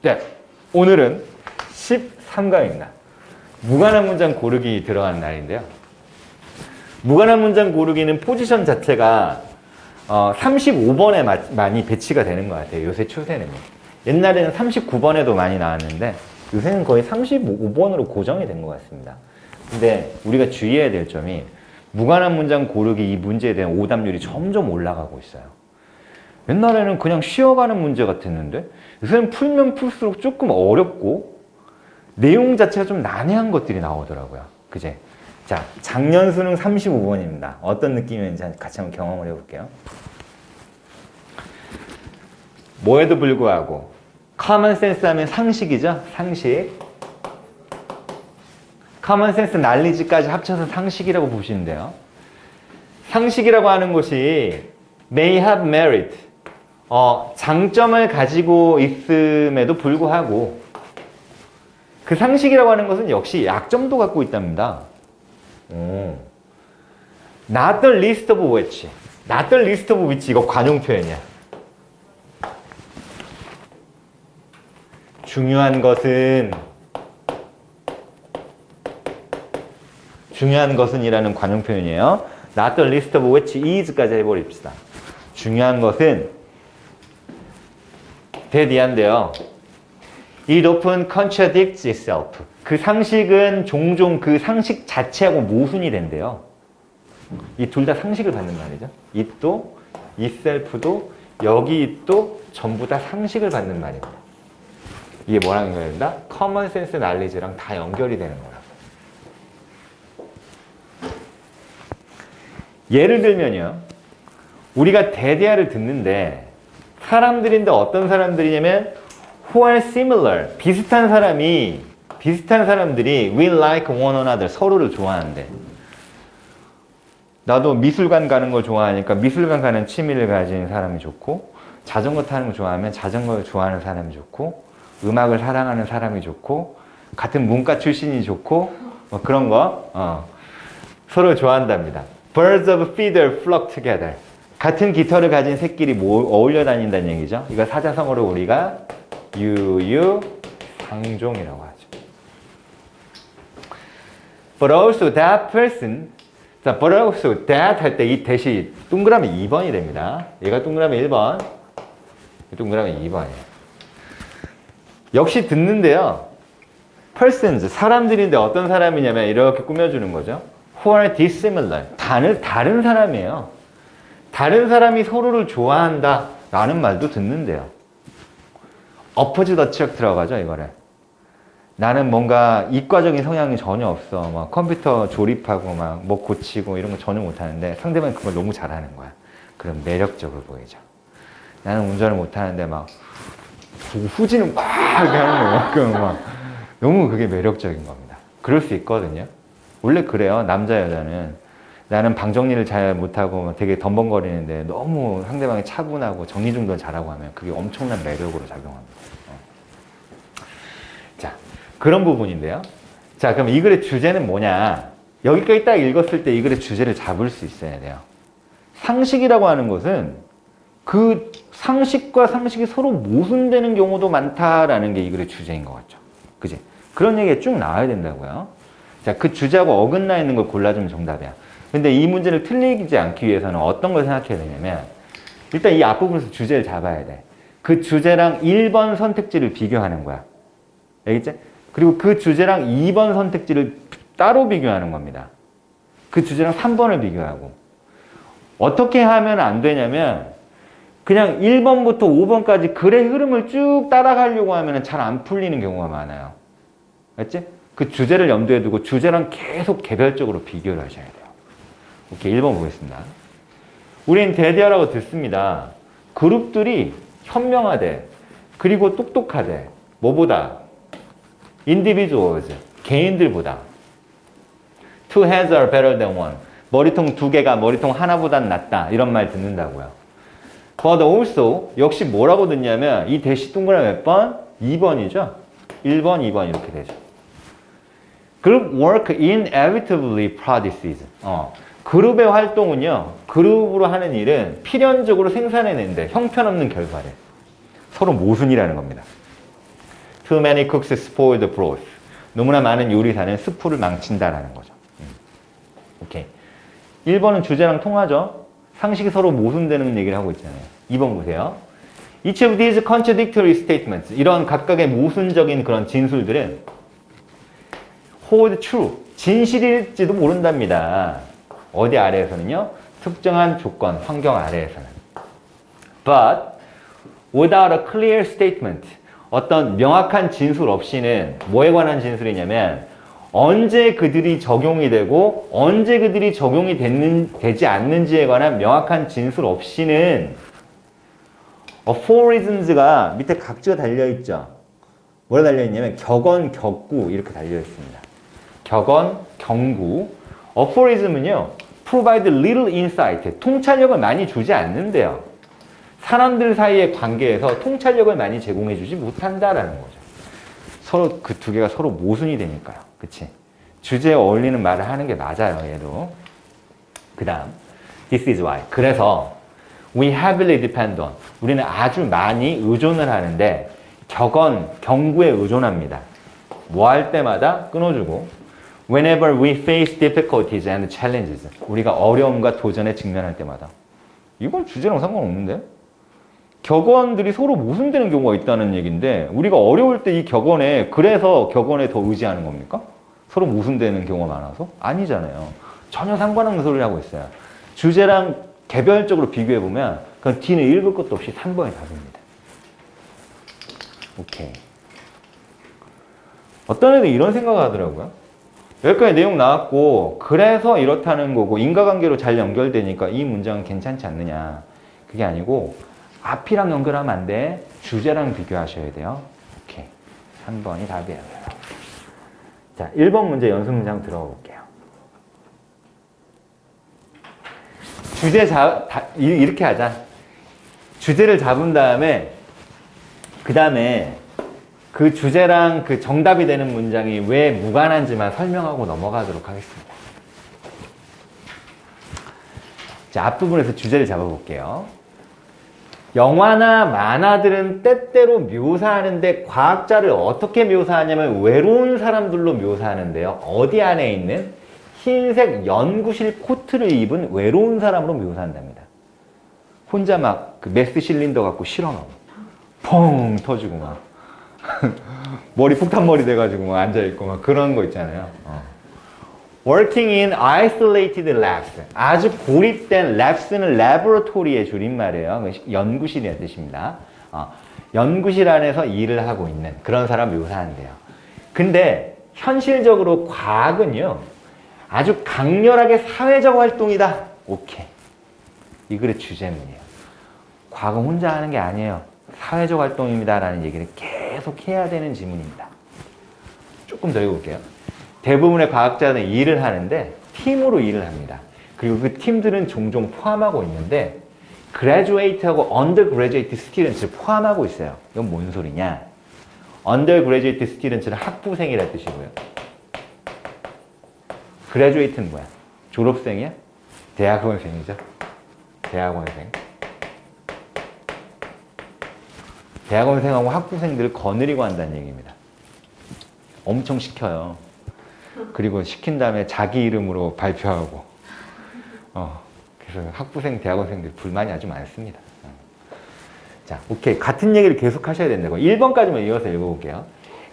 네, 오늘은 13강입니다. 무관한 문장 고르기 들어가는 날인데요. 무관한 문장 고르기는 포지션 자체가 35번에 많이 배치가 되는 것 같아요. 요새 추세는요. 옛날에는 39번에도 많이 나왔는데 요새는 거의 35번으로 고정이 된 것 같습니다. 근데 우리가 주의해야 될 점이 무관한 문장 고르기 이 문제에 대한 오답률이 점점 올라가고 있어요. 옛날에는 그냥 쉬어가는 문제 같았는데 요새는 풀면 풀수록 조금 어렵고 내용 자체가 좀 난해한 것들이 나오더라고요. 그제? 자, 작년 수능 35번입니다. 어떤 느낌인지 같이 한번 경험을 해볼게요. 뭐에도 불구하고 common sense 하면 상식이죠? 상식. common sense, knowledge까지 합쳐서 상식이라고 보시면 돼요. 상식이라고 하는 것이 may have merit, 장점을 가지고 있음에도 불구하고 그 상식이라고 하는 것은 역시 약점도 갖고 있답니다. Not the least of which. Not the least of which. 이거 관용 표현이야. 중요한 것은 이라는 관용 표현이에요. Not the least of which is까지 해버립시다. 중요한 것은 대디한데요. It often contradicts itself. 그 상식은 종종 그 상식 자체하고 모순이 된대요. 이 둘 다 상식을 받는 말이죠. it도, itself도, 여기 it도 전부 다 상식을 받는 말입니다. 이게 뭐랑 연결이 된다? common sense knowledge랑 다 연결이 되는 거라고. 예를 들면요. 우리가 대대화를 듣는데 사람들인데 어떤 사람들이냐면 who are similar, 비슷한 사람들이 we like one another, 서로를 좋아하는데 나도 미술관 가는 걸 좋아하니까 미술관 가는 취미를 가진 사람이 좋고 자전거 타는 거 좋아하면 자전거를 좋아하는 사람이 좋고 음악을 사랑하는 사람이 좋고 같은 문과 출신이 좋고 뭐 그런 거 서로 좋아한답니다. Birds of a feather flock together. 같은 깃털을 가진 새끼리 어울려 다닌다는 얘기죠. 이거 사자성어로 우리가 유유상종이라고 하죠. But also that person, 자, but also that 할 때 이 대시 동그라미 2번이 됩니다. 얘가 동그라미 1번, 동그라미 2번이에요. 역시 듣는데요. persons, 사람들인데 어떤 사람이냐면 이렇게 꾸며주는 거죠. Who are dissimilar, 다른 사람이에요. 다른 사람이 서로를 좋아한다 라는 말도 듣는데요. opposite attract라고 하죠, 이거를. 나는 뭔가 이과적인 성향이 전혀 없어. 막 컴퓨터 조립하고 막 뭐 고치고 이런 거 전혀 못하는데 상대방이 그걸 너무 잘하는 거야. 그럼 매력적으로 보이죠. 나는 운전을 못하는데 막 후진은 막 이렇게 하는 거예요. 막 너무 그게 매력적인 겁니다. 그럴 수 있거든요. 원래 그래요. 남자 여자는. 나는 방 정리를 잘 못하고 되게 덤벙거리는데 너무 상대방이 차분하고 정리정돈 잘하고 하면 그게 엄청난 매력으로 작용합니다. 자, 그런 부분인데요. 자, 그럼 이 글의 주제는 뭐냐? 여기까지 딱 읽었을 때 이 글의 주제를 잡을 수 있어야 돼요. 상식이라고 하는 것은 그 상식과 상식이 서로 모순되는 경우도 많다라는 게 이 글의 주제인 것 같죠. 그지? 그런 얘기가 쭉 나와야 된다고요. 자, 그 주제하고 어긋나 있는 걸 골라주면 정답이야. 근데 이 문제를 틀리지 않기 위해서는 어떤 걸 생각해야 되냐면 일단 이 앞부분에서 주제를 잡아야 돼. 그 주제랑 1번 선택지를 비교하는 거야. 알겠지? 그리고 그 주제랑 2번 선택지를 따로 비교하는 겁니다. 그 주제랑 3번을 비교하고. 어떻게 하면 안 되냐면 그냥 1번부터 5번까지 글의 흐름을 쭉 따라가려고 하면 잘 안 풀리는 경우가 많아요. 알겠지? 그 주제를 염두에 두고 주제랑 계속 개별적으로 비교를 하셔야 돼요. 오케이, 1번 보겠습니다. 우린 대대화라고 듣습니다. 그룹들이 현명하대. 그리고 똑똑하대. 뭐보다? individuals, 개인들보다. Two heads are better than one. 머리통 두 개가 머리통 하나보단 낫다. 이런 말 듣는다고요. But also, 역시 뭐라고 듣냐면 이 대시 동그라미 몇 번? 2번이죠? 1번, 2번 이렇게 되죠. Group work inevitably produces. 그룹의 활동은요, 그룹으로 하는 일은 필연적으로 생산해내는데 형편없는 결과를. 서로 모순이라는 겁니다. Too many cooks spoil the broth. 너무나 많은 요리사는 스프를 망친다라는 거죠. 오케이. 1번은 주제랑 통하죠? 상식이 서로 모순되는 얘기를 하고 있잖아요. 2번 보세요. Each of these contradictory statements, 이런 각각의 모순적인 그런 진술들은 hold true, 진실일지도 모른답니다. 어디 아래에서는요? 특정한 조건, 환경 아래에서는. But without a clear statement, 어떤 명확한 진술 없이는 뭐에 관한 진술이냐면 언제 그들이 적용이 되고 언제 그들이 적용이 되지 않는지에 관한 명확한 진술 없이는 aphorisms가 밑에 각주가 달려있죠. 뭐라 달려있냐면 격언, 격구 이렇게 달려있습니다. 격언, 경구. aphorism은요. provide little insight. 통찰력을 많이 주지 않는데요. 사람들 사이의 관계에서 통찰력을 많이 제공해주지 못한다라는 거죠. 서로 그 두 개가 서로 모순이 되니까요. 그치? 주제에 어울리는 말을 하는 게 맞아요. 얘도. 그 다음 This is why. 그래서 We heavily depend on. 우리는 아주 많이 의존을 하는데 격언, 경구에 의존합니다. 뭐 할 때마다 끊어주고 Whenever we face difficulties and challenges. 우리가 어려움과 도전에 직면할 때마다. 이건 주제랑 상관없는데? 격언들이 서로 모순되는 경우가 있다는 얘기인데 우리가 어려울 때 이 격언에 그래서 격언에 더 의지하는 겁니까? 서로 모순되는 경우가 많아서? 아니잖아요. 전혀 상관없는 소리를 하고 있어요. 주제랑 개별적으로 비교해보면 그건 D는 읽을 것도 없이 3번이 답입니다. 오케이. 어떤 애들이 이런 생각을 하더라고요. 여기까지 내용 나왔고 그래서 이렇다는 거고 인과관계로 잘 연결되니까 이 문장은 괜찮지 않느냐. 그게 아니고 앞이랑 연결하면 안 돼. 주제랑 비교하셔야 돼요. 오케이. 3번이 답이에요. 자, 1번 문제 연습 문장 들어가 볼게요. 이렇게 하자. 주제를 잡은 다음에 그 다음에 그 주제랑 그 정답이 되는 문장이 왜 무관한지만 설명하고 넘어가도록 하겠습니다. 자, 앞부분에서 주제를 잡아볼게요. 영화나 만화들은 때때로 묘사하는데 과학자를 어떻게 묘사하냐면 외로운 사람들로 묘사하는데요. 어디 안에 있는 흰색 연구실 코트를 입은 외로운 사람으로 묘사한답니다. 혼자 막 그 메스 실린더 갖고 실어넣어. 펑 터지고 막 머리 폭탄머리 돼가지고 막 앉아있고 막 그런 거 있잖아요. Working in isolated labs. 아주 고립된 labs는 laboratory의 줄임말이에요. 연구실이라는 뜻입니다. 연구실 안에서 일을 하고 있는 그런 사람 묘사한대요. 근데 현실적으로 과학은요. 아주 강렬하게 사회적 활동이다. 오케이. 이 글의 주제문이에요. 과학은 혼자 하는 게 아니에요. 사회적 활동입니다. 라는 얘기를 계속 해야 되는 지문입니다. 조금 더 읽어볼게요. 대부분의 과학자는 일을 하는데 팀으로 일을 합니다. 그리고 그 팀들은 종종 포함하고 있는데 graduate하고 undergraduate students를 포함하고 있어요. 이건 뭔 소리냐? undergraduate students는 학부생이라는 뜻이고요. graduate는 뭐야? 졸업생이야? 대학원생이죠. 대학원생. 대학원생하고 학부생들을 거느리고 한다는 얘기입니다. 엄청 시켜요. 그리고 시킨 다음에 자기 이름으로 발표하고 그래서 학부생, 대학원생들 불만이 아주 많습니다. 자, 오케이. 같은 얘기를 계속 하셔야 된다고. 1번까지만 이어서 읽어볼게요.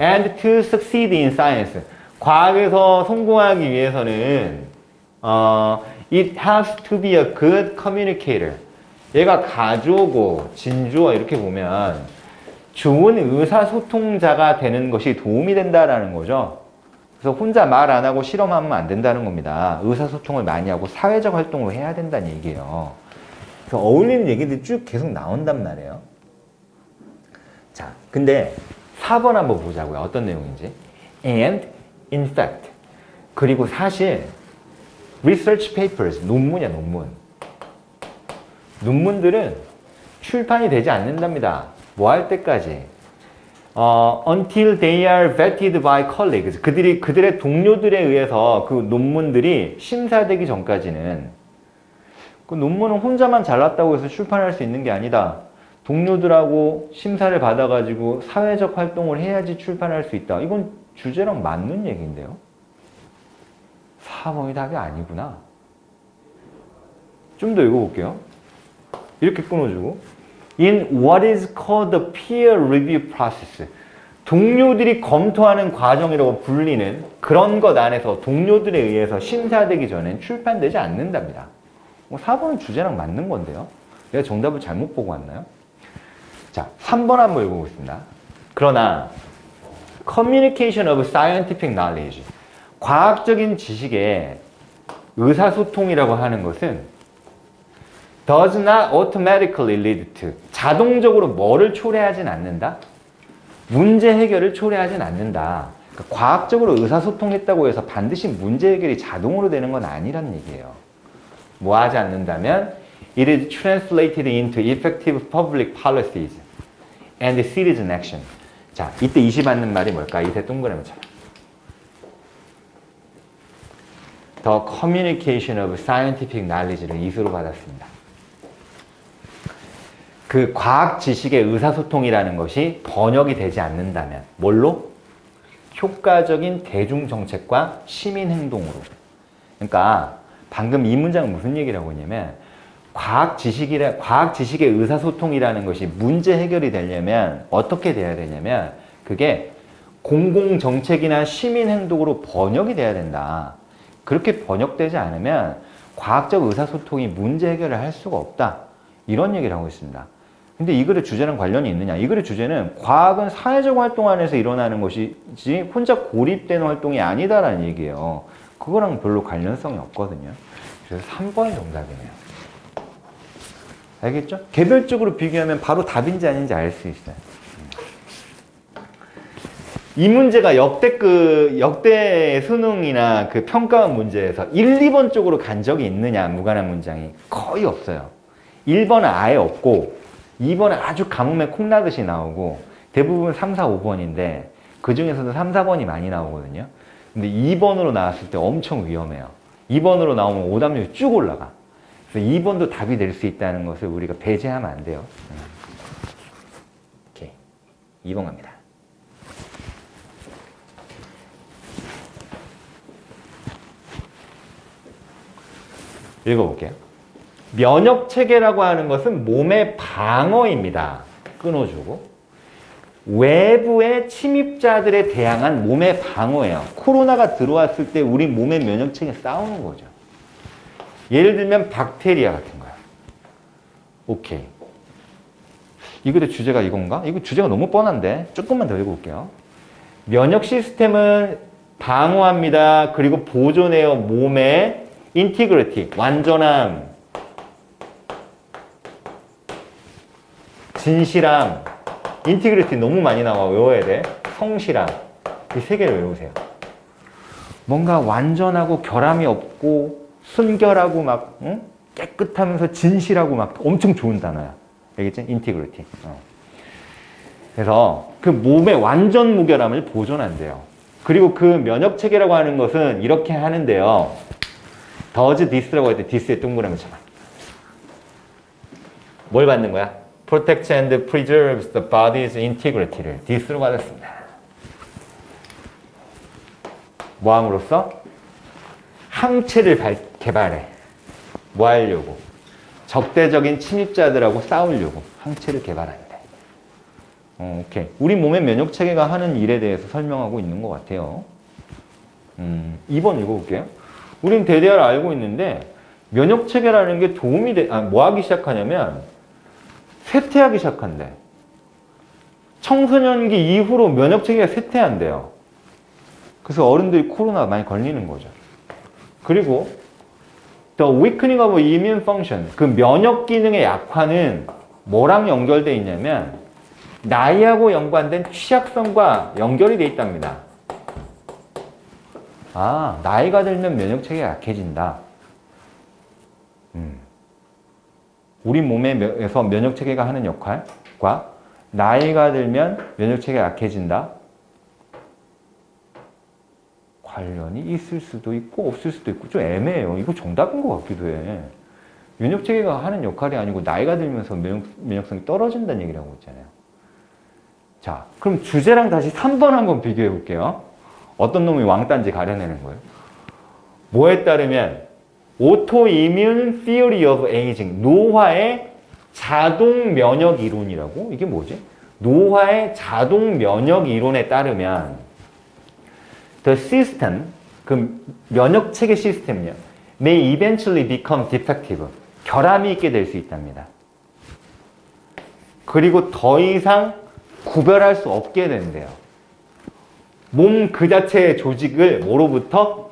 And to succeed in science. 과학에서 성공하기 위해서는 it has to be a good communicator. 얘가 가주어고 진주어 이렇게 보면 좋은 의사소통자가 되는 것이 도움이 된다라는 거죠. 그래서 혼자 말 안 하고 실험하면 안 된다는 겁니다. 의사소통을 많이 하고 사회적 활동을 해야 된다는 얘기예요. 그래서 어울리는 얘기들이 쭉 계속 나온단 말이에요. 자, 근데 4번 한번 보자고요. 어떤 내용인지. And in fact. 그리고 사실 research papers, 논문이야, 논문. 논문들은 출판이 되지 않는답니다. 뭐 할 때까지? Until they are vetted by colleagues. 그들의 동료들에 의해서 그 논문들이 심사되기 전까지는 그 논문은 혼자만 잘났다고 해서 출판할 수 있는 게 아니다. 동료들하고 심사를 받아가지고 사회적 활동을 해야지 출판할 수 있다. 이건 주제랑 맞는 얘기인데요. 4번이 답이 아니구나. 좀 더 읽어볼게요. 이렇게 끊어주고 In what is called the peer review process. 동료들이 검토하는 과정이라고 불리는 그런 것 안에서 동료들에 의해서 심사되기 전엔 출판되지 않는답니다. 4번은 주제랑 맞는 건데요. 내가 정답을 잘못 보고 왔나요? 자, 3번 한번 읽어보겠습니다. 그러나 Communication of Scientific Knowledge, 과학적인 지식의 의사소통이라고 하는 것은 does not automatically lead to, 자동적으로 뭐를 초래하진 않는다? 문제 해결을 초래하진 않는다. 그러니까 과학적으로 의사소통했다고 해서 반드시 문제 해결이 자동으로 되는 건 아니란 얘기예요. 뭐 하지 않는다면 It is translated into effective public policies and citizen action. 자, 이때 20 맞는 말이 뭘까? 이때 동그라미처럼. The communication of scientific knowledge를 이수로 받았습니다. 그 과학 지식의 의사소통이라는 것이 번역이 되지 않는다면 뭘로? 효과적인 대중정책과 시민행동으로. 그러니까 방금 이 문장은 무슨 얘기라고 했냐면 과학 지식의 의사소통이라는 것이 문제 해결이 되려면 어떻게 돼야 되냐면 그게 공공정책이나 시민행동으로 번역이 돼야 된다. 그렇게 번역되지 않으면 과학적 의사소통이 문제 해결을 할 수가 없다. 이런 얘기를 하고 있습니다. 근데 이 글의 주제랑 관련이 있느냐? 이 글의 주제는 과학은 사회적 활동 안에서 일어나는 것이지 혼자 고립된 활동이 아니다라는 얘기예요. 그거랑 별로 관련성이 없거든요. 그래서 3번이 정답이네요. 알겠죠? 개별적으로 비교하면 바로 답인지 아닌지 알 수 있어요. 이 문제가 역대 수능이나 그 평가원 문제에서 1, 2번 쪽으로 간 적이 있느냐, 무관한 문장이 거의 없어요. 1번은 아예 없고 2번은 아주 가뭄에 콩나듯이 나오고 대부분 3, 4, 5번인데 그 중에서도 3, 4번이 많이 나오거든요. 근데 2번으로 나왔을 때 엄청 위험해요. 2번으로 나오면 오답률이 쭉 올라가. 그래서 2번도 답이 될 수 있다는 것을 우리가 배제하면 안 돼요. 오케이. 2번 갑니다. 읽어볼게요. 면역체계라고 하는 것은 몸의 방어입니다. 끊어주고. 외부의 침입자들에 대항한 몸의 방어예요. 코로나가 들어왔을 때 우리 몸의 면역체계 싸우는 거죠. 예를 들면 박테리아 같은 거야. 오케이. 이거의 주제가 이건가? 이거 주제가 너무 뻔한데 조금만 더 읽어볼게요. 면역 시스템은 방어합니다. 그리고 보존해요. 몸의 인티그리티, 완전함, 진실함, 인티그리티 너무 많이 나와. 외워야 돼. 성실함. 이 세 개를 외우세요. 뭔가 완전하고 결함이 없고 순결하고 막 깨끗하면서 진실하고 막 엄청 좋은 단어야. 알겠지? 인티그리티. 그래서 그 몸의 완전 무결함을 보존한대요. 그리고 그 면역체계라고 하는 것은 이렇게 하는데요. does this라고 할 때 this의 동그라미 쳐봐. 뭘 받는 거야? protects and preserves the body's integrity를 this로 받았습니다. 뭐 함으로써? 항체를 개발해. 뭐 하려고? 적대적인 침입자들하고 싸우려고 항체를 개발하는데. 오케이. 우리 몸의 면역체계가 하는 일에 대해서 설명하고 있는 것 같아요. 2번 읽어볼게요. 우린 대대로 알고 있는데 면역체계라는 게 도움이 뭐 하기 시작하냐면 쇠퇴하기 시작한대. 청소년기 이후로 면역체계가 쇠퇴한대요. 그래서 어른들이 코로나 많이 걸리는 거죠. 그리고 the weakening of immune function, 그 면역 기능의 약화는 뭐랑 연결되어 있냐면 나이하고 연관된 취약성과 연결이 되어 있답니다. 아, 나이가 들면 면역체계가 약해진다. 우리 몸에서 면역체계가 하는 역할과 나이가 들면 면역체계가 약해진다. 관련이 있을 수도 있고 없을 수도 있고 좀 애매해요. 이거 정답인 것 같기도 해. 면역체계가 하는 역할이 아니고 나이가 들면서 면역성이 떨어진다는 얘기를 하고 있잖아요. 자, 그럼 주제랑 다시 3번 한번 비교해 볼게요. 어떤 놈이 왕따인지 가려내는 거예요. 뭐에 따르면 Autoimmune Theory of Aging, 노화의 자동 면역 이론이라고? 이게 뭐지? 노화의 자동 면역 이론에 따르면 The system, 그 면역 체계 시스템이요, may eventually become defective, 결함이 있게 될 수 있답니다. 그리고 더 이상 구별할 수 없게 된대요. 몸 그 자체의 조직을 뭐로부터?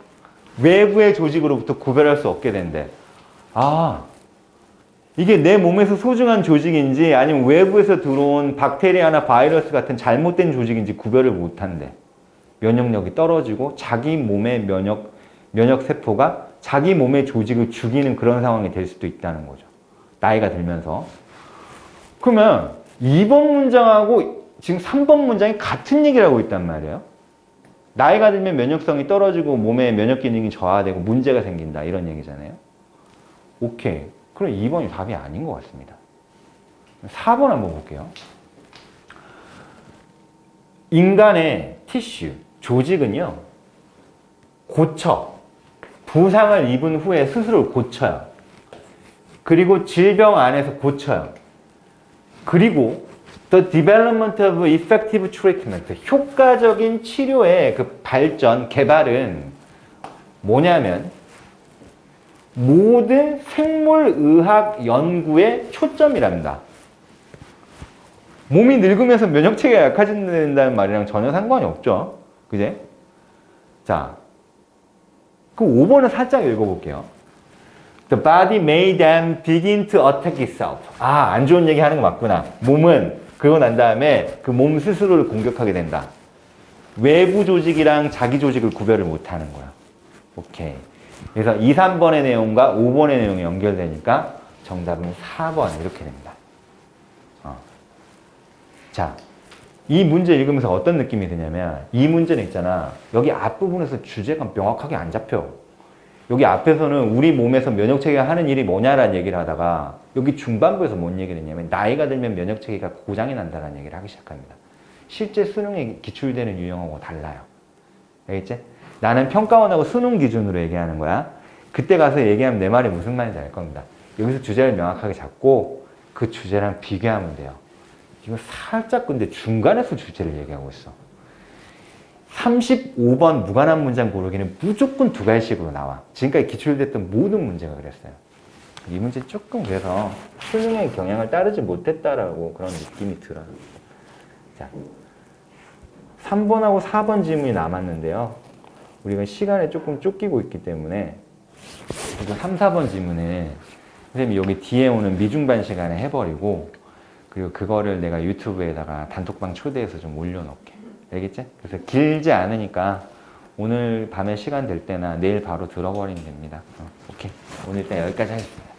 외부의 조직으로부터 구별할 수 없게 된대. 아, 이게 내 몸에서 소중한 조직인지 아니면 외부에서 들어온 박테리아나 바이러스 같은 잘못된 조직인지 구별을 못한대. 면역력이 떨어지고 자기 몸의 면역세포가 자기 몸의 조직을 죽이는 그런 상황이 될 수도 있다는 거죠. 나이가 들면서. 그러면 2번 문장하고 지금 3번 문장이 같은 얘기를 하고 있단 말이에요. 나이가 들면 면역성이 떨어지고 몸의 면역 기능이 저하되고 문제가 생긴다, 이런 얘기잖아요. 오케이. 그럼 2번이 답이 아닌 것 같습니다. 4번 한번 볼게요. 인간의 티슈, 조직은요, 부상을 입은 후에 스스로 고쳐요. 그리고 질병 안에서 고쳐요. 그리고 The development of effective treatment, 효과적인 치료의 그 발전, 개발은 뭐냐면 모든 생물의학 연구의 초점이랍니다. 몸이 늙으면서 면역체계가 약해진다는 말이랑 전혀 상관이 없죠. 그제? 자, 그 5번을 살짝 읽어볼게요. The body may then begin to attack itself. 아, 안 좋은 얘기 하는 거 맞구나. 몸은 그러고 난 다음에 그 몸 스스로를 공격하게 된다. 외부 조직이랑 자기 조직을 구별을 못하는 거야. 오케이. 그래서 2, 3번의 내용과 5번의 내용이 연결되니까 정답은 4번 이렇게 됩니다. 자, 이 문제 읽으면서 어떤 느낌이 드냐면 이 문제는 있잖아. 여기 앞부분에서 주제가 명확하게 안 잡혀. 여기 앞에서는 우리 몸에서 면역체계가 하는 일이 뭐냐라는 얘기를 하다가 여기 중반부에서 뭔 얘기를 했냐면 나이가 들면 면역체계가 고장이 난다는 얘기를 하기 시작합니다. 실제 수능에 기출되는 유형하고 달라요. 알겠지? 나는 평가원하고 수능 기준으로 얘기하는 거야. 그때 가서 얘기하면 내 말이 무슨 말인지 알 겁니다. 여기서 주제를 명확하게 잡고 그 주제랑 비교하면 돼요. 이거 살짝 근데 중간에서 주제를 얘기하고 있어. 35번 무관한 문장 고르기는 무조건 2가지씩으로 나와. 지금까지 기출됐던 모든 문제가 그랬어요. 이 문제 조금 그래서 수능의 경향을 따르지 못했다라고 그런 느낌이 들어요. 자, 3번하고 4번 질문이 남았는데요. 우리가 시간에 조금 쫓기고 있기 때문에 이거 3, 4번 질문을 선생님이 여기 뒤에 오는 미중반 시간에 해버리고 그리고 그거를 내가 유튜브에다가 단톡방 초대해서 좀 올려놓을게. 알겠지? 그래서 길지 않으니까 오늘 밤에 시간 될 때나 내일 바로 들어버리면 됩니다. 오케이. 오늘 일단 여기까지 하겠습니다.